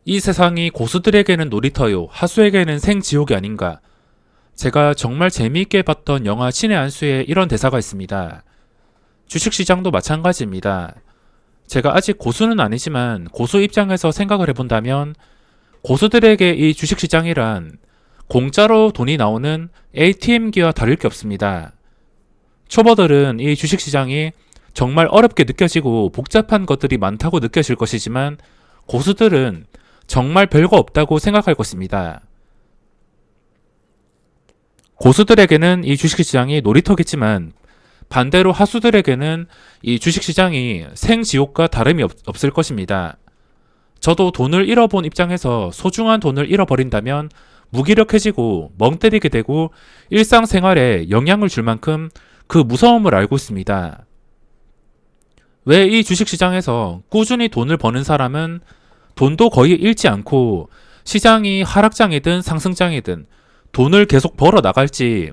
이 세상이 고수들에게는 놀이터요, 하수에게는 생지옥이 아닌가. 제가 정말 재미있게 봤던 영화 신의 안수에 이런 대사가 있습니다. 주식시장도 마찬가지입니다. 제가 아직 고수는 아니지만 고수 입장에서 생각을 해본다면 고수들에게 이 주식시장이란 공짜로 돈이 나오는 ATM기와 다를 게 없습니다. 초보들은 이 주식시장이 정말 어렵게 느껴지고 복잡한 것들이 많다고 느껴질 것이지만 고수들은 정말 별거 없다고 생각할 것입니다. 고수들에게는 이 주식시장이 놀이터겠지만 반대로 하수들에게는 이 주식시장이 생지옥과 다름이 없을 것입니다. 저도 돈을 잃어본 입장에서 소중한 돈을 잃어버린다면 무기력해지고 멍 때리게 되고 일상생활에 영향을 줄 만큼 그 무서움을 알고 있습니다. 왜 이 주식시장에서 꾸준히 돈을 버는 사람은 돈도 거의 잃지 않고 시장이 하락장이든 상승장이든 돈을 계속 벌어 나갈지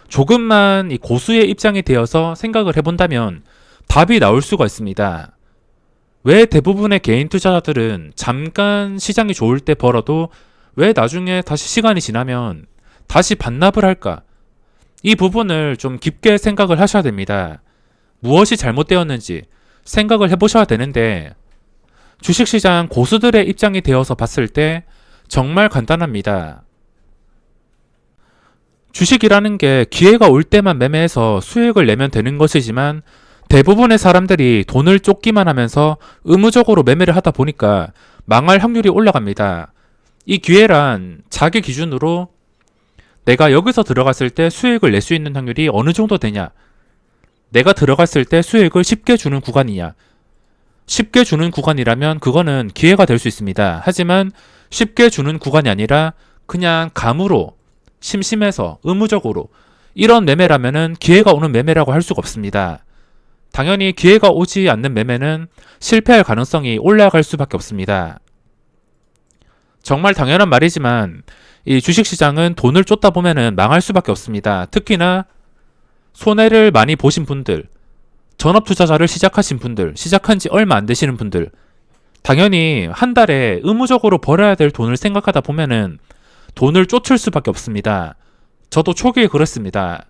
조금만 이 고수의 입장이 되어서 생각을 해본다면 답이 나올 수가 있습니다. 왜 대부분의 개인 투자자들은 잠깐 시장이 좋을 때 벌어도 왜 나중에 다시 시간이 지나면 다시 반납을 할까? 이 부분을 좀 깊게 생각을 하셔야 됩니다. 무엇이 잘못되었는지 생각을 해보셔야 되는데 주식시장 고수들의 입장이 되어서 봤을 때 정말 간단합니다. 주식이라는 게 기회가 올 때만 매매해서 수익을 내면 되는 것이지만 대부분의 사람들이 돈을 쫓기만 하면서 의무적으로 매매를 하다 보니까 망할 확률이 올라갑니다. 이 기회란 자기 기준으로 내가 여기서 들어갔을 때 수익을 낼 수 있는 확률이 어느 정도 되냐, 내가 들어갔을 때 수익을 쉽게 주는 구간이냐. 쉽게 주는 구간이라면 그거는 기회가 될 수 있습니다. 하지만 쉽게 주는 구간이 아니라 그냥 감으로 심심해서 의무적으로 이런 매매라면은 기회가 오는 매매라고 할 수가 없습니다. 당연히 기회가 오지 않는 매매는 실패할 가능성이 올라갈 수밖에 없습니다. 정말 당연한 말이지만 이 주식시장은 돈을 쫓다 보면은 망할 수밖에 없습니다. 특히나 손해를 많이 보신 분들, 전업투자자를 시작하신 분들, 시작한 지 얼마 안 되시는 분들, 당연히 한 달에 의무적으로 벌어야 될 돈을 생각하다 보면은 돈을 쫓을 수밖에 없습니다. 저도 초기에 그랬습니다.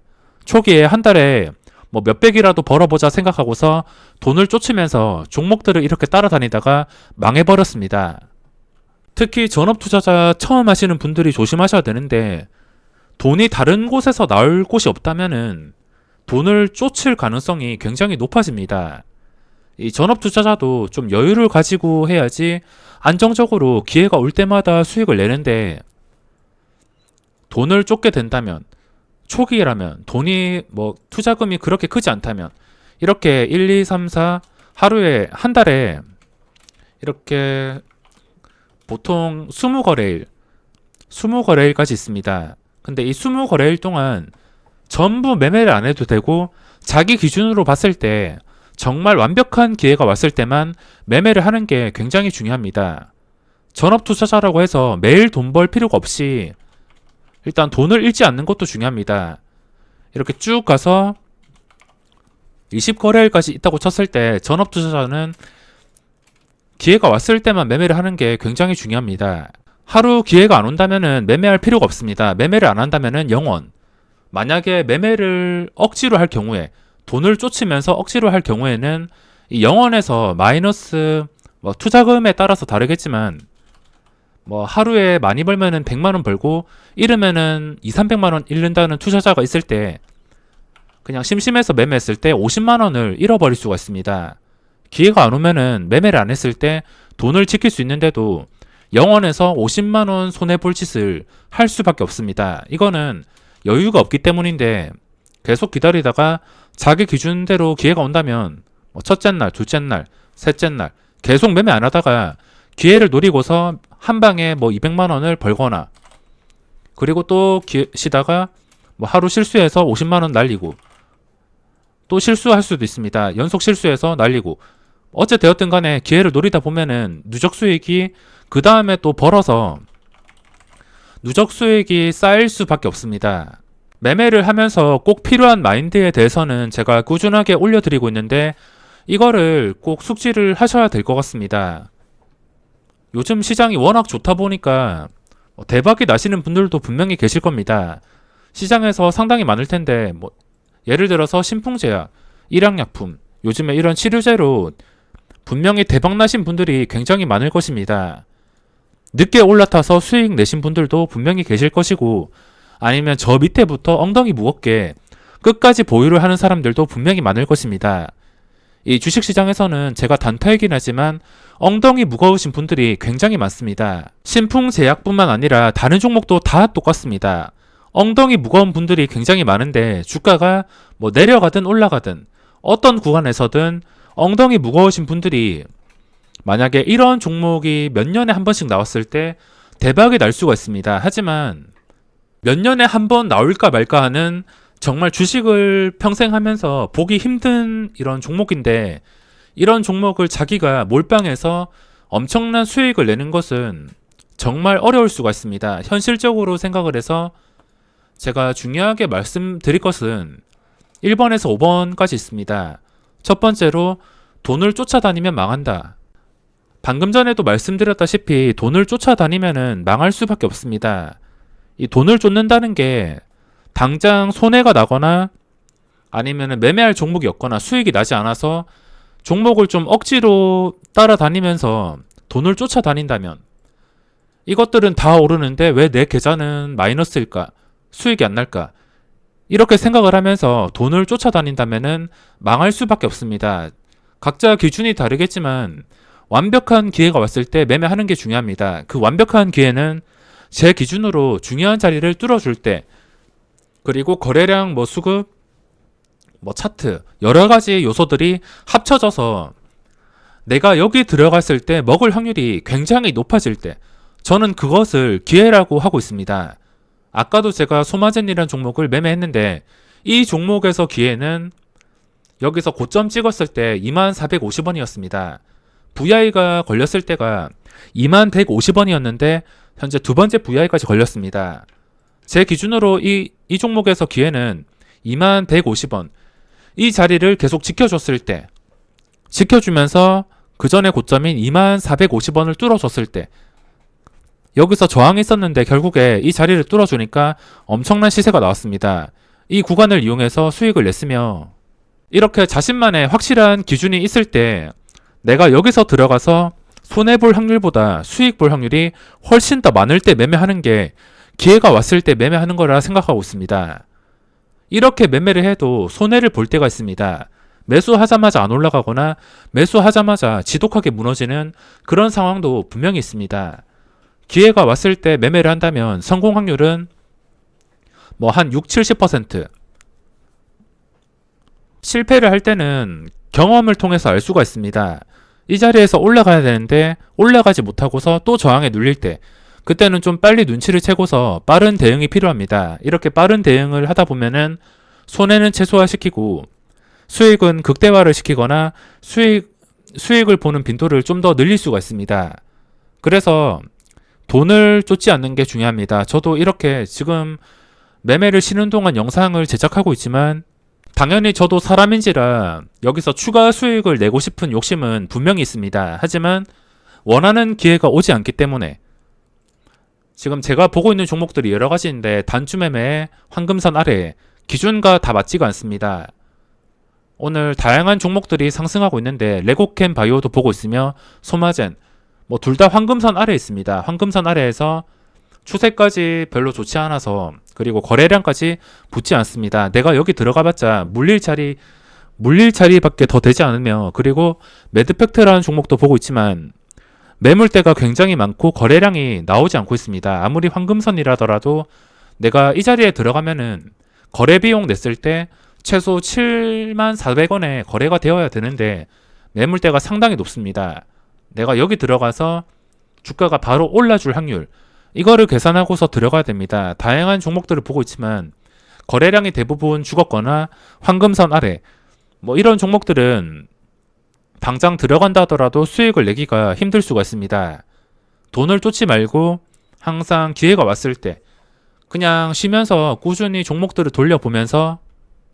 초기에 한 달에 뭐 몇백이라도 벌어보자 생각하고서 돈을 쫓으면서 종목들을 이렇게 따라다니다가 망해버렸습니다. 특히 전업투자자 처음 하시는 분들이 조심하셔야 되는데 돈이 다른 곳에서 나올 곳이 없다면은 돈을 쫓을 가능성이 굉장히 높아집니다. 이 전업투자자도 좀 여유를 가지고 해야지 안정적으로 기회가 올 때마다 수익을 내는데 돈을 쫓게 된다면 초기라면 돈이 뭐 투자금이 그렇게 크지 않다면 이렇게 1, 2, 3, 4 하루에 한 달에 이렇게 보통 20거래일까지 있습니다. 근데 이 20거래일 동안 전부 매매를 안 해도 되고 자기 기준으로 봤을 때 정말 완벽한 기회가 왔을 때만 매매를 하는 게 굉장히 중요합니다. 전업투자자라고 해서 매일 돈 벌 필요가 없이 일단 돈을 잃지 않는 것도 중요합니다. 이렇게 쭉 가서 20거래일까지 있다고 쳤을 때 전업투자자는 기회가 왔을 때만 매매를 하는 게 굉장히 중요합니다. 하루 기회가 안 온다면은 매매할 필요가 없습니다. 매매를 안 한다면은 영원. 만약에 매매를 억지로 할 경우에 돈을 쫓으면서 억지로 할 경우에는 이 영원에서 마이너스 뭐 투자금에 따라서 다르겠지만 뭐 하루에 많이 벌면은 100만원 벌고 잃으면은 2, 300만원 잃는다는 투자자가 있을 때 그냥 심심해서 매매했을 때 50만원을 잃어버릴 수가 있습니다. 기회가 안 오면은 매매를 안 했을 때 돈을 지킬 수 있는데도 영원에서 50만원 손해볼 짓을 할 수밖에 없습니다. 이거는 여유가 없기 때문인데 계속 기다리다가 자기 기준대로 기회가 온다면 뭐 첫째 날, 둘째 날, 셋째 날 계속 매매 안 하다가 기회를 노리고서 한 방에 뭐 200만원을 벌거나 그리고 또 쉬다가 뭐 하루 실수해서 50만원 날리고 또 실수할 수도 있습니다. 연속 실수해서 날리고 어째 되었든 간에 기회를 노리다 보면은 누적 수익이 그 다음에 또 벌어서 누적 수익이 쌓일 수밖에 없습니다. 매매를 하면서 꼭 필요한 마인드에 대해서는 제가 꾸준하게 올려드리고 있는데 이거를 꼭 숙지를 하셔야 될 것 같습니다. 요즘 시장이 워낙 좋다 보니까 대박이 나시는 분들도 분명히 계실 겁니다. 시장에서 상당히 많을 텐데 예를 들어서 신풍제약, 일양약품, 요즘에 이런 치료제로 분명히 대박 나신 분들이 굉장히 많을 것입니다. 늦게 올라타서 수익 내신 분들도 분명히 계실 것이고, 아니면 저 밑에부터 엉덩이 무겁게 끝까지 보유를 하는 사람들도 분명히 많을 것입니다. 이 주식시장에서는 제가 단타이긴 하지만 엉덩이 무거우신 분들이 굉장히 많습니다. 신풍제약뿐만 아니라 다른 종목도 다 똑같습니다. 엉덩이 무거운 분들이 굉장히 많은데 주가가 내려가든 올라가든 어떤 구간에서든 엉덩이 무거우신 분들이 만약에 이런 종목이 몇 년에 한 번씩 나왔을 때 대박이 날 수가 있습니다. 하지만 몇 년에 한 번 나올까 말까 하는 정말 주식을 평생 하면서 보기 힘든 이런 종목인데, 이런 종목을 자기가 몰빵해서 엄청난 수익을 내는 것은 정말 어려울 수가 있습니다. 현실적으로 생각을 해서 제가 중요하게 말씀드릴 것은 1번에서 5번까지 있습니다. 첫 번째로 돈을 쫓아다니면 망한다. 방금 전에도 말씀드렸다시피 돈을 쫓아다니면은 망할 수밖에 없습니다. 이 돈을 쫓는다는 게 당장 손해가 나거나 아니면 매매할 종목이 없거나 수익이 나지 않아서 종목을 좀 억지로 따라다니면서 돈을 쫓아다닌다면, 이것들은 다 오르는데 왜 내 계좌는 마이너스일까? 수익이 안 날까? 이렇게 생각을 하면서 돈을 쫓아다닌다면은 망할 수밖에 없습니다. 각자 기준이 다르겠지만 완벽한 기회가 왔을 때 매매하는 게 중요합니다. 그 완벽한 기회는 제 기준으로 중요한 자리를 뚫어줄 때, 그리고 거래량, 수급, 차트, 여러 가지 요소들이 합쳐져서 내가 여기 들어갔을 때 먹을 확률이 굉장히 높아질 때, 저는 그것을 기회라고 하고 있습니다. 아까도 제가 소마젠이라는 종목을 매매했는데, 이 종목에서 기회는 여기서 고점 찍었을 때 2450원이었습니다. VI가 걸렸을 때가 2150원이었는데 현재 두 번째 VI까지 걸렸습니다. 제 기준으로 이 종목에서 기회는 2150원, 이 자리를 계속 지켜줬을 때, 지켜주면서 그 전에 고점인 2450원을 뚫어줬을 때, 여기서 저항이 있었는데 결국에 이 자리를 뚫어주니까 엄청난 시세가 나왔습니다. 이 구간을 이용해서 수익을 냈으며, 이렇게 자신만의 확실한 기준이 있을 때 내가 여기서 들어가서 손해볼 확률보다 수익 볼 확률이 훨씬 더 많을 때 매매하는 게 기회가 왔을 때 매매하는 거라 생각하고 있습니다. 이렇게 매매를 해도 손해를 볼 때가 있습니다. 매수하자마자 안 올라가거나 매수하자마자 지독하게 무너지는 그런 상황도 분명히 있습니다. 기회가 왔을 때 매매를 한다면 성공 확률은 한 6, 70%. 실패를 할 때는 경험을 통해서 알 수가 있습니다. 이 자리에서 올라가야 되는데 올라가지 못하고서 또 저항에 눌릴 때, 그때는 좀 빨리 눈치를 채고서 빠른 대응이 필요합니다. 이렇게 빠른 대응을 하다 보면은 손해는 최소화시키고 수익은 극대화를 시키거나 수익을 보는 빈도를 좀 더 늘릴 수가 있습니다. 그래서 돈을 쫓지 않는 게 중요합니다. 저도 이렇게 지금 매매를 쉬는 동안 영상을 제작하고 있지만, 당연히 저도 사람인지라 여기서 추가 수익을 내고 싶은 욕심은 분명히 있습니다. 하지만 원하는 기회가 오지 않기 때문에, 지금 제가 보고 있는 종목들이 여러 가지인데 단주 매매, 황금선 아래 기준과 다 맞지가 않습니다. 오늘 다양한 종목들이 상승하고 있는데 레고캠 바이오도 보고 있으며 소마젠, 둘 다 황금선 아래에 있습니다. 황금선 아래에서 추세까지 별로 좋지 않아서, 그리고 거래량까지 붙지 않습니다. 내가 여기 들어가봤자 물릴 자리밖에 더 되지 않으며, 그리고 매드팩트라는 종목도 보고 있지만 매물대가 굉장히 많고 거래량이 나오지 않고 있습니다. 아무리 황금선이라더라도 내가 이 자리에 들어가면은 거래 비용 냈을 때 최소 74,400원에 거래가 되어야 되는데 매물대가 상당히 높습니다. 내가 여기 들어가서 주가가 바로 올라줄 확률, 이거를 계산하고서 들어가야 됩니다. 다양한 종목들을 보고 있지만 거래량이 대부분 죽었거나 황금선 아래, 이런 종목들은 당장 들어간다 하더라도 수익을 내기가 힘들 수가 있습니다. 돈을 쫓지 말고 항상 기회가 왔을 때 그냥 쉬면서 꾸준히 종목들을 돌려보면서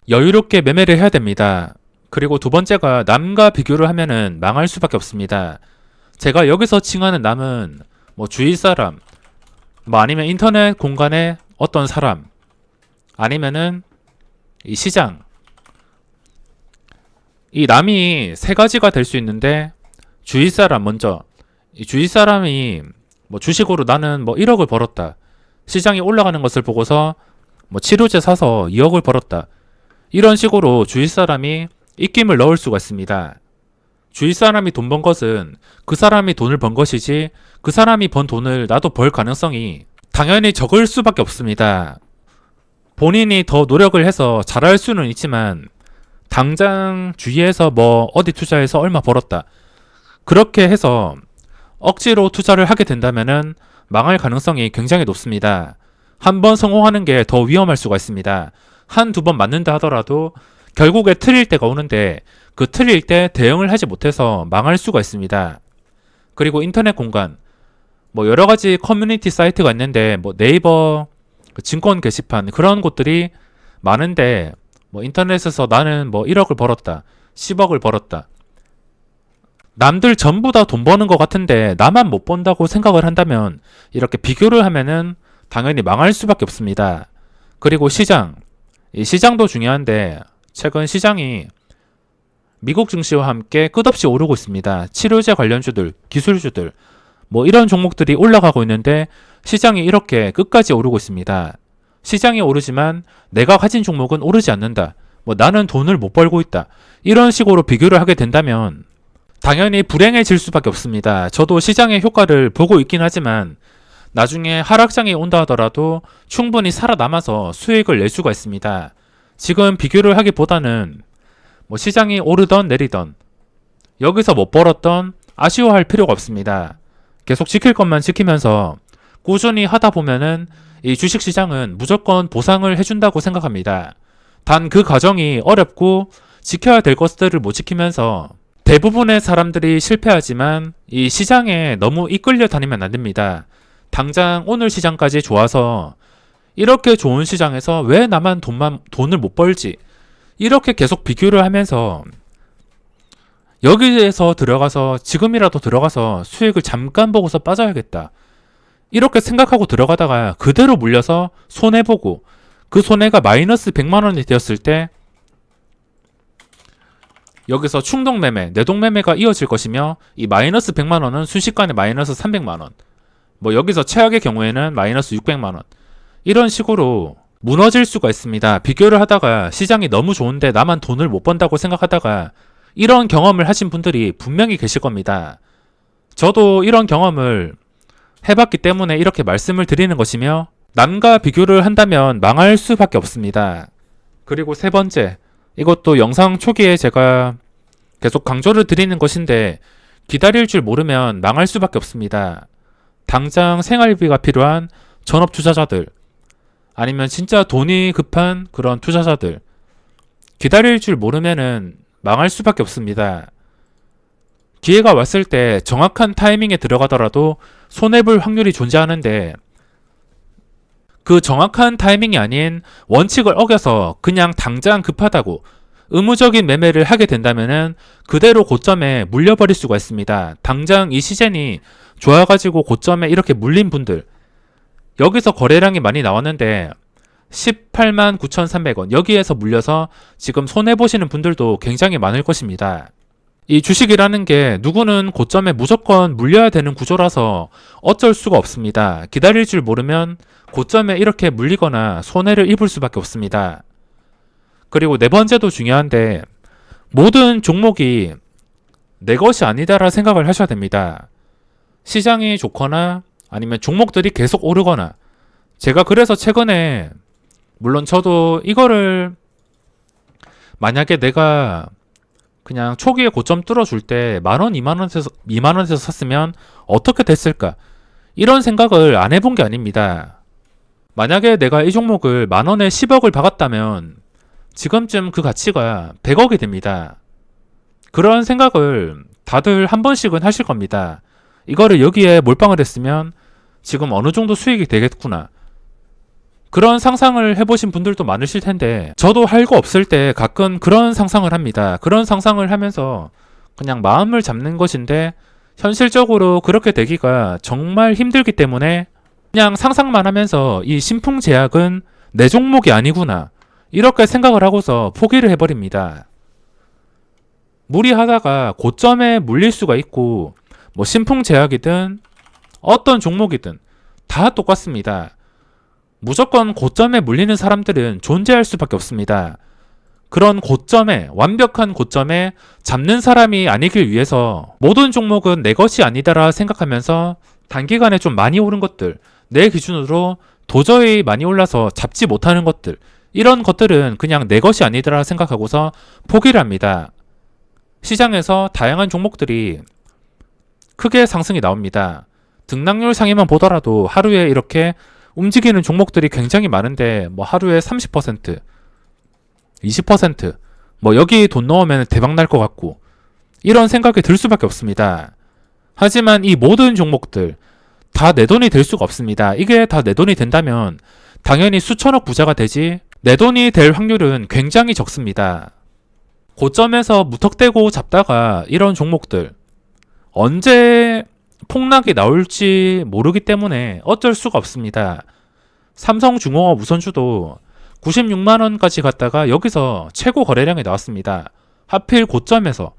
여유롭게 매매를 해야 됩니다. 그리고 두 번째가 남과 비교를 하면은 망할 수밖에 없습니다. 제가 여기서 칭하는 남은 뭐 주위 사람, 뭐 아니면 인터넷 공간의 어떤 사람, 아니면은 이 시장. 이 남이 세 가지가 될 수 있는데, 주위 사람 먼저. 이 주위 사람이 뭐 주식으로 나는 뭐 1억을 벌었다. 시장이 올라가는 것을 보고서 뭐 치료제 사서 2억을 벌었다. 이런 식으로 주위 사람이 입김을 넣을 수가 있습니다. 주위 사람이 돈 번 것은 그 사람이 돈을 번 것이지, 그 사람이 번 돈을 나도 벌 가능성이 당연히 적을 수밖에 없습니다. 본인이 더 노력을 해서 잘할 수는 있지만 당장 주위에서 뭐 어디 투자해서 얼마 벌었다, 그렇게 해서 억지로 투자를 하게 된다면은 망할 가능성이 굉장히 높습니다. 한 번 성공하는 게 더 위험할 수가 있습니다. 한두 번 맞는다 하더라도 결국에 틀릴 때가 오는데, 그 틀릴 때 대응을 하지 못해서 망할 수가 있습니다. 그리고 인터넷 공간, 뭐 여러 가지 커뮤니티 사이트가 있는데, 뭐 네이버 증권 게시판, 그런 곳들이 많은데, 뭐 인터넷에서 나는 뭐 1억을 벌었다, 10억을 벌었다. 남들 전부 다 돈 버는 것 같은데 나만 못 번다고 생각을 한다면, 이렇게 비교를 하면은 당연히 망할 수밖에 없습니다. 그리고 시장, 이 시장도 중요한데, 최근 시장이 미국 증시와 함께 끝없이 오르고 있습니다. 치료제 관련주들, 기술주들, 뭐 이런 종목들이 올라가고 있는데 시장이 이렇게 끝까지 오르고 있습니다. 시장이 오르지만 내가 가진 종목은 오르지 않는다, 뭐 나는 돈을 못 벌고 있다, 이런 식으로 비교를 하게 된다면 당연히 불행해질 수밖에 없습니다. 저도 시장의 효과를 보고 있긴 하지만 나중에 하락장이 온다 하더라도 충분히 살아남아서 수익을 낼 수가 있습니다. 지금 비교를 하기보다는 뭐 시장이 오르던 내리던 여기서 못 벌었던 아쉬워할 필요가 없습니다. 계속 지킬 것만 지키면서 꾸준히 하다 보면은 이 주식시장은 무조건 보상을 해준다고 생각합니다. 단 그 과정이 어렵고 지켜야 될 것들을 못 지키면서 대부분의 사람들이 실패하지만, 이 시장에 너무 이끌려 다니면 안 됩니다. 당장 오늘 시장까지 좋아서 이렇게 좋은 시장에서 왜 나만 돈을 못 벌지? 이렇게 계속 비교를 하면서 여기에서 들어가서 지금이라도 들어가서 수익을 잠깐 보고서 빠져야겠다, 이렇게 생각하고 들어가다가 그대로 물려서 손해보고, 그 손해가 마이너스 100만 원이 되었을 때 여기서 충동매매, 내동매매가 이어질 것이며, 이 마이너스 100만 원은 순식간에 마이너스 300만 원, 뭐 여기서 최악의 경우에는 마이너스 600만 원, 이런 식으로 무너질 수가 있습니다. 비교를 하다가 시장이 너무 좋은데 나만 돈을 못 번다고 생각하다가 이런 경험을 하신 분들이 분명히 계실 겁니다. 저도 이런 경험을 해봤기 때문에 이렇게 말씀을 드리는 것이며, 남과 비교를 한다면 망할 수밖에 없습니다. 그리고 세 번째, 이것도 영상 초기에 제가 계속 강조를 드리는 것인데, 기다릴 줄 모르면 망할 수밖에 없습니다. 당장 생활비가 필요한 전업 투자자들, 아니면 진짜 돈이 급한 그런 투자자들, 기다릴 줄 모르면은 망할 수밖에 없습니다. 기회가 왔을 때 정확한 타이밍에 들어가더라도 손해볼 확률이 존재하는데, 그 정확한 타이밍이 아닌 원칙을 어겨서 그냥 당장 급하다고 의무적인 매매를 하게 된다면은 그대로 고점에 물려버릴 수가 있습니다. 당장 이 시즌이 좋아가지고 고점에 이렇게 물린 분들, 여기서 거래량이 많이 나왔는데 18만 9,300원 여기에서 물려서 지금 손해보시는 분들도 굉장히 많을 것입니다. 이 주식이라는 게 누구는 고점에 무조건 물려야 되는 구조라서 어쩔 수가 없습니다. 기다릴 줄 모르면 고점에 이렇게 물리거나 손해를 입을 수밖에 없습니다. 그리고 네 번째도 중요한데, 모든 종목이 내 것이 아니다라 생각을 하셔야 됩니다. 시장이 좋거나 아니면 종목들이 계속 오르거나, 제가 그래서 최근에, 물론 저도 이거를 만약에 내가 그냥 초기에 고점 뚫어줄 때 10,000원, 20,000원에서 샀으면 어떻게 됐을까, 이런 생각을 안 해본 게 아닙니다. 만약에 내가 이 종목을 10,000원에 10억을 박았다면 지금쯤 그 가치가 100억이 됩니다. 그런 생각을 다들 한 번씩은 하실 겁니다. 이거를 여기에 몰빵을 했으면 지금 어느 정도 수익이 되겠구나, 그런 상상을 해보신 분들도 많으실 텐데, 저도 할 거 없을 때 가끔 그런 상상을 합니다. 그런 상상을 하면서 그냥 마음을 잡는 것인데, 현실적으로 그렇게 되기가 정말 힘들기 때문에 그냥 상상만 하면서 이 신풍제약은 내 종목이 아니구나 이렇게 생각을 하고서 포기를 해버립니다. 무리하다가 고점에 물릴 수가 있고 뭐 신풍제약이든 어떤 종목이든 다 똑같습니다. 무조건 고점에 물리는 사람들은 존재할 수밖에 없습니다. 그런 고점에, 완벽한 고점에 잡는 사람이 아니길 위해서 모든 종목은 내 것이 아니다라 생각하면서 단기간에 좀 많이 오른 것들, 내 기준으로 도저히 많이 올라서 잡지 못하는 것들, 이런 것들은 그냥 내 것이 아니다라 생각하고서 포기를 합니다. 시장에서 다양한 종목들이 크게 상승이 나옵니다. 등락률 상위만 보더라도 하루에 이렇게 움직이는 종목들이 굉장히 많은데 뭐 하루에 30%, 20%, 뭐 여기 돈 넣으면 대박 날 것 같고 이런 생각이 들 수밖에 없습니다. 하지만 이 모든 종목들 다 내 돈이 될 수가 없습니다. 이게 다 내 돈이 된다면 당연히 수천억 부자가 되지 내 돈이 될 확률은 굉장히 적습니다. 고점에서 무턱대고 잡다가 이런 종목들 언제 폭락이 나올지 모르기 때문에 어쩔 수가 없습니다. 삼성중공업 우선주도 96만원까지 갔다가 여기서 최고 거래량이 나왔습니다. 하필 고점에서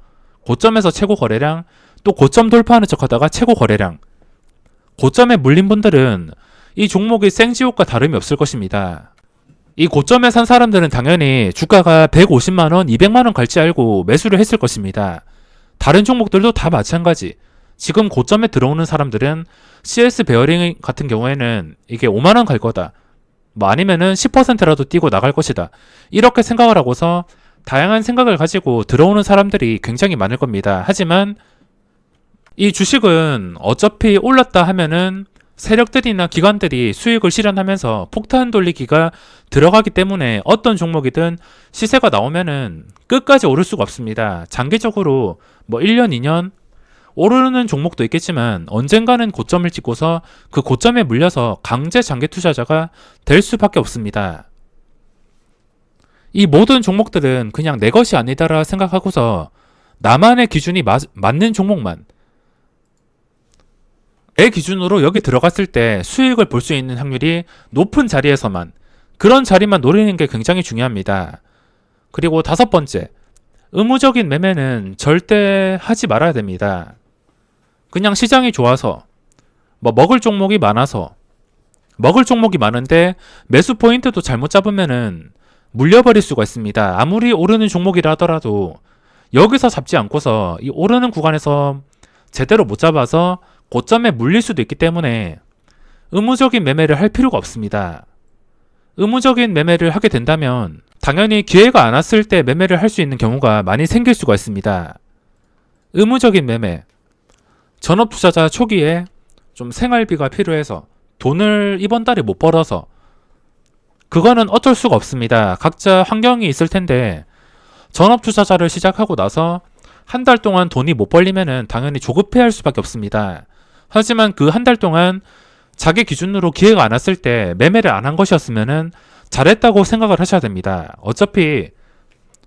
최고 거래량, 또 고점 돌파하는 척 하다가 최고 거래량. 고점에 물린 분들은 이 종목이 생지옥과 다름이 없을 것입니다. 이 고점에 산 사람들은 당연히 주가가 150만원, 200만원 갈지 알고 매수를 했을 것입니다. 다른 종목들도 다 마찬가지. 지금 고점에 들어오는 사람들은 CS 베어링 같은 경우에는 이게 5만원 갈 거다. 뭐 아니면은 10%라도 뛰고 나갈 것이다. 이렇게 생각을 하고서 다양한 생각을 가지고 들어오는 사람들이 굉장히 많을 겁니다. 하지만 이 주식은 어차피 올랐다 하면은 세력들이나 기관들이 수익을 실현하면서 폭탄 돌리기가 들어가기 때문에 어떤 종목이든 시세가 나오면은 끝까지 오를 수가 없습니다. 장기적으로 뭐 1년, 2년 오르는 종목도 있겠지만 언젠가는 고점을 찍고서 그 고점에 물려서 강제 장기 투자자가 될 수밖에 없습니다. 이 모든 종목들은 그냥 내 것이 아니다라 생각하고서 나만의 기준이 맞는 종목만, 내 기준으로 여기 들어갔을 때 수익을 볼 수 있는 확률이 높은 자리에서만, 그런 자리만 노리는 게 굉장히 중요합니다. 그리고 5번째, 의무적인 매매는 절대 하지 말아야 됩니다. 그냥 시장이 좋아서, 뭐 먹을 종목이 많아서, 먹을 종목이 많은데 매수 포인트도 잘못 잡으면은 물려버릴 수가 있습니다. 아무리 오르는 종목이라 하더라도 여기서 잡지 않고서 이 오르는 구간에서 제대로 못 잡아서 고점에 물릴 수도 있기 때문에 의무적인 매매를 할 필요가 없습니다. 의무적인 매매를 하게 된다면 당연히 기회가 안 왔을 때 매매를 할 수 있는 경우가 많이 생길 수가 있습니다. 의무적인 매매, 전업 투자자 초기에 좀 생활비가 필요해서 돈을 이번 달에 못 벌어서, 그거는 어쩔 수가 없습니다. 각자 환경이 있을 텐데 전업 투자자를 시작하고 나서 한 달 동안 돈이 못 벌리면은 당연히 조급해할 수밖에 없습니다. 하지만 그 한 달 동안 자기 기준으로 기회가 안 왔을 때 매매를 안 한 것이었으면은 잘했다고 생각을 하셔야 됩니다. 어차피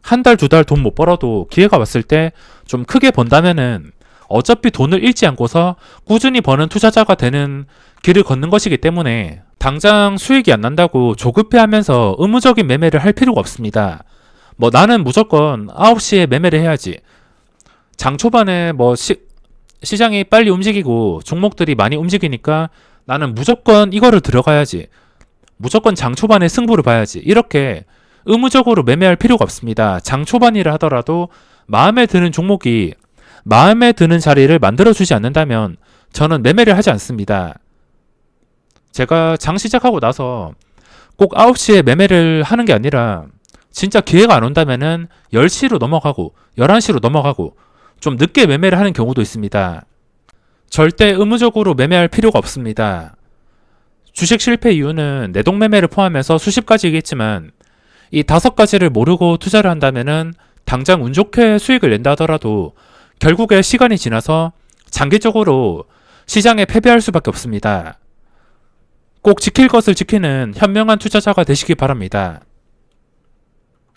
한 달, 2달 돈 못 벌어도 기회가 왔을 때 좀 크게 번다면은 어차피 돈을 잃지 않고서 꾸준히 버는 투자자가 되는 길을 걷는 것이기 때문에 당장 수익이 안 난다고 조급해하면서 의무적인 매매를 할 필요가 없습니다. 뭐 나는 무조건 9시에 매매를 해야지. 장 초반에 뭐 시장이 빨리 움직이고 종목들이 많이 움직이니까 나는 무조건 이거를 들어가야지. 무조건 장 초반에 승부를 봐야지. 이렇게 의무적으로 매매할 필요가 없습니다. 장 초반이라 하더라도 마음에 드는 종목이 마음에 드는 자리를 만들어주지 않는다면 저는 매매를 하지 않습니다. 제가 장 시작하고 나서 꼭 9시에 매매를 하는 게 아니라 진짜 기회가 안 온다면은 10시로 넘어가고 11시로 넘어가고 좀 늦게 매매를 하는 경우도 있습니다. 절대 의무적으로 매매할 필요가 없습니다. 주식 실패 이유는 내동 매매를 포함해서 수십 가지이겠지만 이 5가지를 모르고 투자를 한다면은 당장 운 좋게 수익을 낸다 하더라도 결국에 시간이 지나서 장기적으로 시장에 패배할 수밖에 없습니다. 꼭 지킬 것을 지키는 현명한 투자자가 되시기 바랍니다.